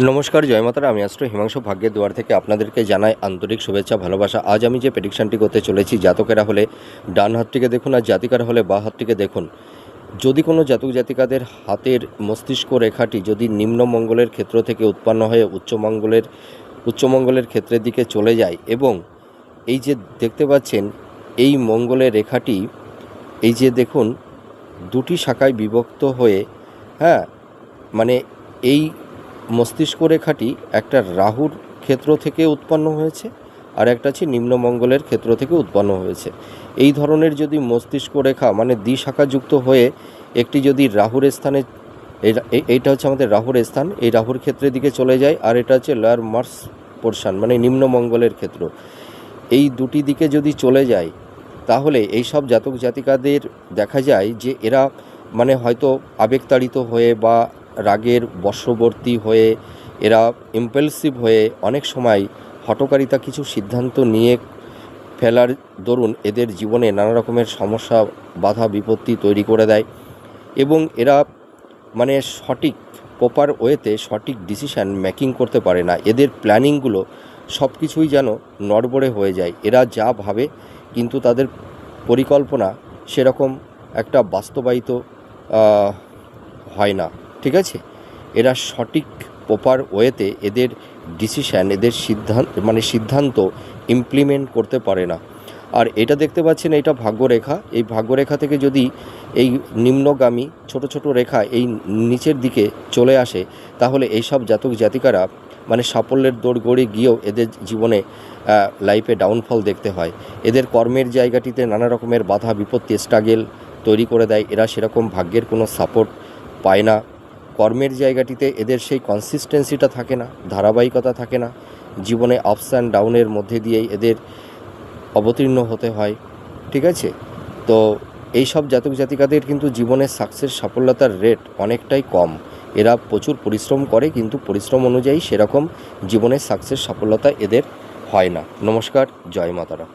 নমস্কার, জয় মাতারা। আমি অ্যাস্ট্রো হিমাংশু ভাগ্যের দুয়ার থেকে আপনাদেরকে জানাই আন্তরিক শুভেচ্ছা, ভালোবাসা। আজ আমি যে প্রেডিকশানটি করতে চলেছি, জাতকেরা হলে ডান হাতটিকে দেখুন আর জাতিকারা হলে বাঁ হাতটিকে দেখুন। যদি কোনো জাতক জাতিকাদের হাতের মস্তিষ্ক রেখাটি যদি নিম্নমঙ্গলের ক্ষেত্র থেকে উৎপন্ন হয়ে উচ্চমঙ্গলের ক্ষেত্রের দিকে চলে যায় এবং এই যে দেখতে পাচ্ছেন এই মঙ্গলের রেখাটি, এই যে দেখুন দুটি শাখায় বিভক্ত হয়ে, মানে এই মস্তিষ্ক রেখাটি একটা রাহুর ক্ষেত্র থেকে উৎপন্ন হয়েছে আর একটা হচ্ছে নিম্নমঙ্গলের ক্ষেত্র থেকে উৎপন্ন হয়েছে। এই ধরনের যদি মস্তিষ্ক রেখা মানে দ্বিশাখাযুক্ত হয়ে একটি যদি রাহুর স্থানে, এইটা হচ্ছে আমাদের রাহুর স্থান, এই রাহুর ক্ষেত্রের দিকে চলে যায়, আর এটা হচ্ছে লোয়ার মার্স পোর্শন মানে নিম্নমঙ্গলের ক্ষেত্র, এই দুটি দিকে যদি চলে যায় তাহলে এই সব জাতক জাতিকাদের দেখা যায় যে এরা মানে হয়তো আবেগতাড়িত হয়ে বা রাগের বশবর্তী হয়ে এরা ইম্পালসিভ হয়ে অনেক সময় হঠকারিতা কিছু সিদ্ধান্ত নিয়ে ফেলার দরুন এদের জীবনে নানা রকমের সমস্যা, বাধা বিপত্তি তৈরি করে দেয় এবং এরা মানে সঠিক প্রপার ওয়েতে সঠিক ডিসিশান মেকিং করতে পারে না। এদের প্ল্যানিংগুলো সব কিছুই যেন নড়বড়ে হয়ে যায়। এরা যা ভাবে কিন্তু তাদের পরিকল্পনা সেরকম একটা বাস্তবায়িত হয় না, ঠিক আছে। এরা সঠিক প্রপার ওয়েতে এদের ডিসিশান, এদের সিদ্ধান্ত ইমপ্লিমেন্ট করতে পারে না। আর এটা দেখতে পাচ্ছেন, এটা ভাগ্যরেখা। এই ভাগ্যরেখা থেকে যদি এই নিম্নগামী ছোট ছোট রেখা এই নিচের দিকে চলে আসে তাহলে এই সব জাতক জাতিকারা মানে সাফল্যের দৌড়গড়ি গিয়েও এদের জীবনে লাইফে ডাউনফল দেখতে হয়। এদের কর্মের জায়গাটিতে নানা রকমের বাধা বিপত্তি স্ট্রাগেল তৈরি করে দেয়। এরা সেরকম ভাগ্যের কোনো সাপোর্ট পায় না। কর্মের জায়গাটিতে এদের সেই কনসিস্টেন্সিটা থাকে না, ধারাবাহিকতা থাকে না। জীবনে আপস অ্যান্ড ডাউনের মধ্যে দিয়েই এদের অবতীর্ণ হতে হয়, ঠিক আছে। তো এই সব জাতক জাতিকাদের কিন্তু জীবনের সাফল্যতার রেট অনেকটাই কম। এরা প্রচুর পরিশ্রম করে কিন্তু পরিশ্রম অনুযায়ী সেরকম জীবনের সাফল্যতা এদের হয় না। নমস্কার, জয় মাতারা।